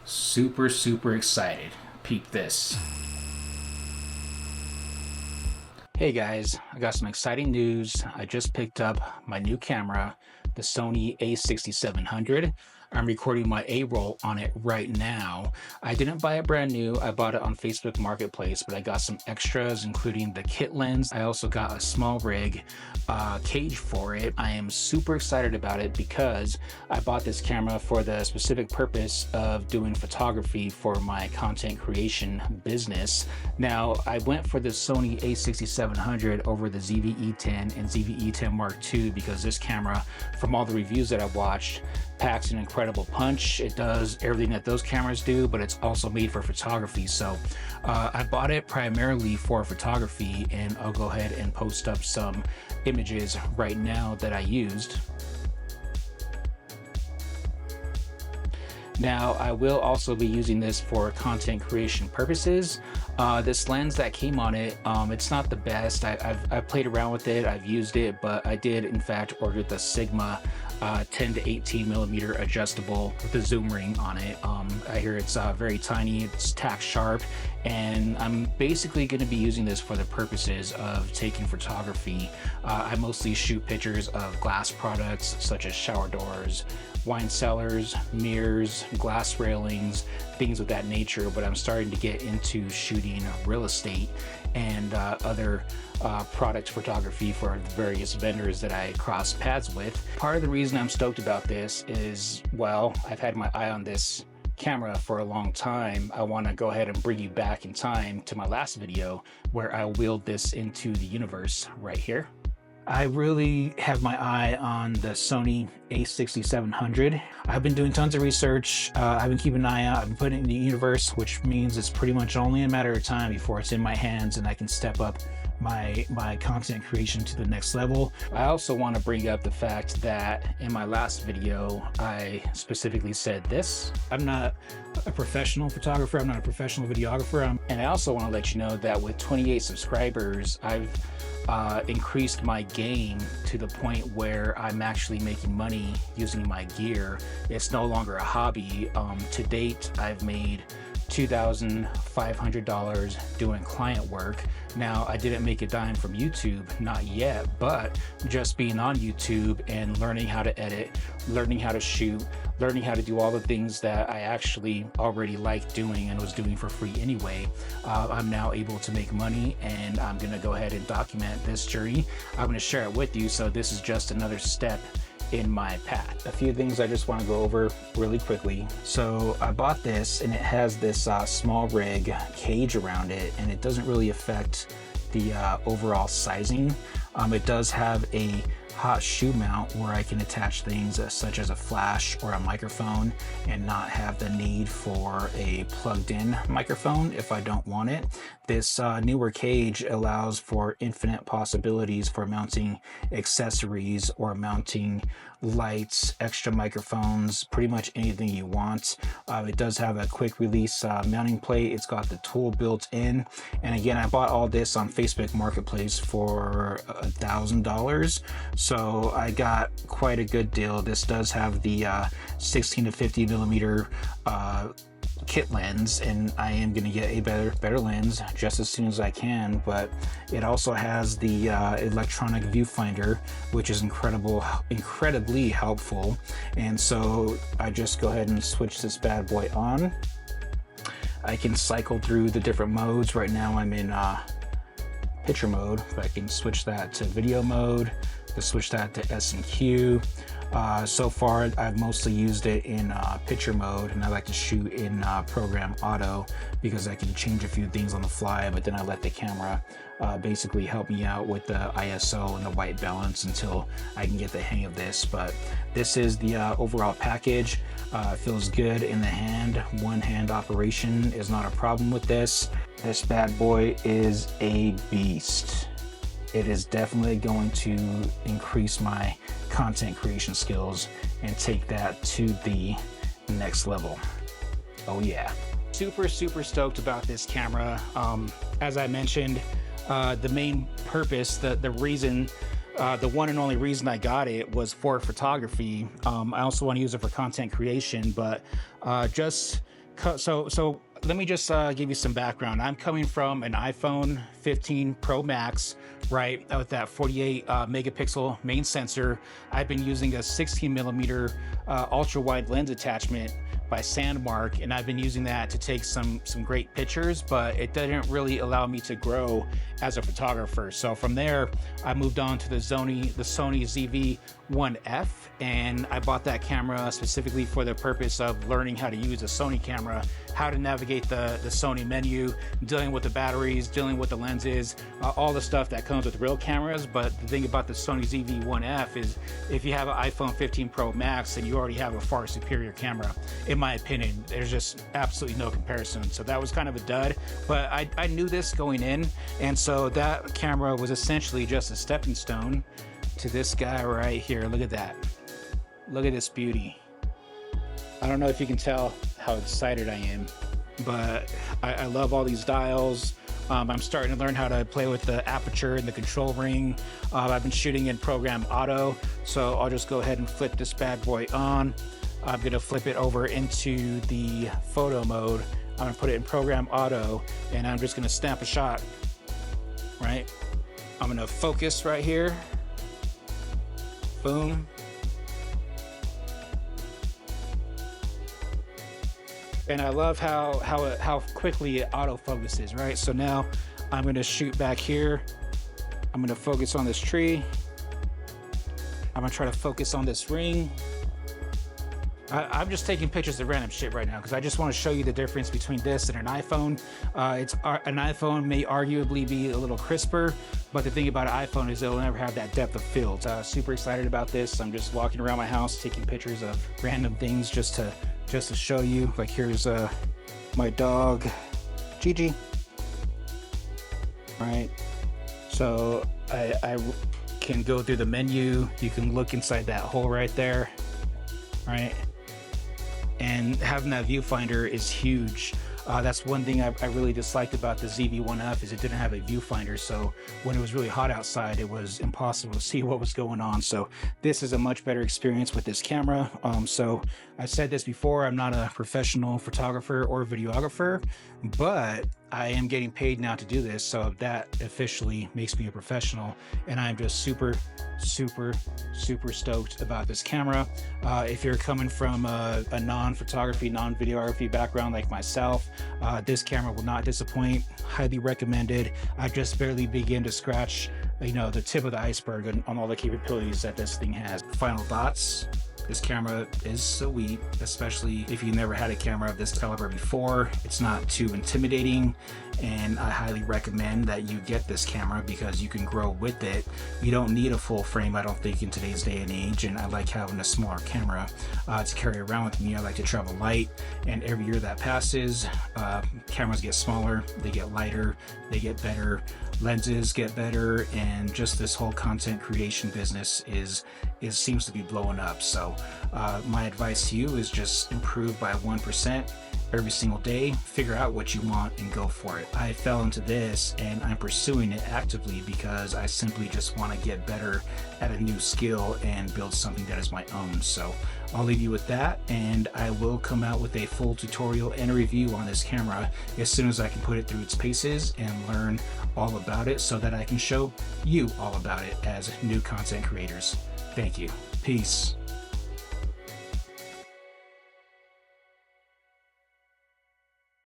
Super excited. Peep this. Hey guys, I got some exciting news. I just picked up my new camera, the Sony A6700. I'm recording my A-roll on it right now. I didn't buy it brand new. I bought it on Facebook Marketplace, but I got some extras, including the kit lens. I also got a small rig cage for it. I am super excited about it because I bought this camera for the specific purpose of doing photography for my content creation business. Now, I went for the Sony A6700 over the ZV-E10 and ZV-E10 Mark II because this camera, from all the reviews that I've watched, packs an incredible punch. It does everything that those cameras do, but it's also made for photography. So I bought it primarily for photography, and I'll go ahead and post up some images right now that I used. Now, I will also be using this for content creation purposes. This lens that came on it, it's not the best. I've played around with it, I've used it, but I did in fact order the Sigma 10 to 18 millimeter adjustable with the zoom ring on it. I hear it's very tiny, it's tack sharp, and I'm basically going to be using this for the purposes of taking photography. I mostly shoot pictures of glass products such as shower doors, wine cellars, mirrors, glass railings, things of that nature, but I'm starting to get into shooting real estate and other product photography for various vendors that I cross paths with. Part of the reason I'm stoked about this is, well, I've had my eye on this camera for a long time. I want to go ahead and bring you back in time to my last video where I wheeled this into the universe right here. I really have my eye on the Sony A6700. I've been doing tons of research. I've been keeping an eye out. I've been putting it in the universe, which means it's pretty much only a matter of time before it's in my hands and I can step up my content creation to the next level. I also want to bring up the fact that in my last video, I specifically said this: I'm not a professional photographer, I'm not a professional videographer. And I also want to let you know that with 28 subscribers, I've increased my game to the point where I'm actually making money using my gear. It's no longer a hobby. To date, I've made $2,500 doing client work. Now, I didn't make a dime from YouTube, not yet, but just being on YouTube and learning how to edit, learning how to shoot, learning how to do all the things that I actually already liked doing and was doing for free anyway, I'm now able to make money, and I'm gonna go ahead and document this journey. I'm gonna share it with you, so this is just another step in my path. A few things I just want to go over really quickly. So I bought this, and it has this small rig cage around it, and it doesn't really affect the overall sizing. It does have a hot shoe mount where I can attach things such as a flash or a microphone and not have the need for a plugged in microphone if I don't want it. This newer cage allows for infinite possibilities for mounting accessories or mounting lights, extra microphones, pretty much anything you want. It does have a quick release mounting plate. It's got the tool built in. And again, I bought all this on Facebook Marketplace for $1,000. So I got quite a good deal. This does have the 16 to 50 millimeter kit lens, and I am going to get a better lens just as soon as I can, but it also has the electronic viewfinder, which is incredibly helpful. And so I just go ahead and switch this bad boy on. I can cycle through the different modes. Right now I'm in picture mode, but I can switch that to video mode, to switch that to S&Q. So far, I've mostly used it in picture mode, and I like to shoot in program auto because I can change a few things on the fly, but then I let the camera basically help me out with the ISO and the white balance until I can get the hang of this. But this is the overall package. It feels good in the hand. One hand operation is not a problem with this. This bad boy is a beast. It is definitely going to increase my content creation skills and take that to the next level. Oh yeah. Super stoked about this camera. As I mentioned, the main purpose, the reason, the one and only reason I got it was for photography. I also want to use it for content creation, but just So let me just give you some background. I'm coming from an iPhone 15 Pro Max, right, with that 48 megapixel main sensor. I've been using a 16 millimeter ultra wide lens attachment by Sandmark, and I've been using that to take some great pictures, but it didn't really allow me to grow as a photographer. So from there, I moved on to the Sony ZV-1F, and I bought that camera specifically for the purpose of learning how to use a Sony camera, how to navigate the Sony menu, dealing with the batteries, dealing with the lenses, all the stuff that comes with real cameras. But the thing about the Sony ZV-1F is if you have an iPhone 15 Pro Max, then you already have a far superior camera. In my opinion, there's just absolutely no comparison. So that was kind of a dud, but I knew this going in. And so that camera was essentially just a stepping stone to this guy right here. Look at that. Look at this beauty. I don't know if you can tell how excited I am, but I love all these dials. I'm starting to learn how to play with the aperture and the control ring. I've been shooting in program auto, so I'll just go ahead and flip this bad boy on. I'm gonna flip it over into the photo mode. I'm gonna put it in program auto, and I'm just gonna snap a shot, right? I'm gonna focus right here. Boom. And I love how quickly it autofocuses, right? So now I'm gonna shoot back here. I'm gonna focus on this tree. I'm gonna try to focus on this ring. I'm just taking pictures of random shit right now because I just want to show you the difference between this and an iPhone. An iPhone may arguably be a little crisper, but the thing about an iPhone is it'll never have that depth of field. Super excited about this. I'm just walking around my house taking pictures of random things just to show you. Like here's my dog, Gigi. All right, so I can go through the menu. You can look inside that hole right there, right? And having that viewfinder is huge. That's one thing I really disliked about the ZV-1F is it didn't have a viewfinder. So when it was really hot outside, it was impossible to see what was going on. So this is a much better experience with this camera. So I said this before, I'm not a professional photographer or videographer, but I am getting paid now to do this. So that officially makes me a professional. And I'm just super stoked about this camera. If you're coming from a non-photography, non-videography background like myself, this camera will not disappoint. Highly recommended. I just barely begin to scratch, the tip of the iceberg on all the capabilities that this thing has. Final thoughts. This camera is sweet, especially if you never had a camera of this caliber before. It's not too intimidating, and I highly recommend that you get this camera because you can grow with it. You don't need a full frame, I don't think, in today's day and age, and I like having a smaller camera to carry around with me. I like to travel light, and every year that passes, cameras get smaller, they get lighter, they get better, lenses get better, and just this whole content creation business seems to be blowing up. So my advice to you is just improve by 1% every single day. Figure out what you want and go for it. I fell into this and I'm pursuing it actively because I simply just want to get better at a new skill and build something that is my own. So I'll leave you with that, and I will come out with a full tutorial and a review on this camera as soon as I can put it through its paces and learn all about it so that I can show you all about it as new content creators. Thank you. Peace.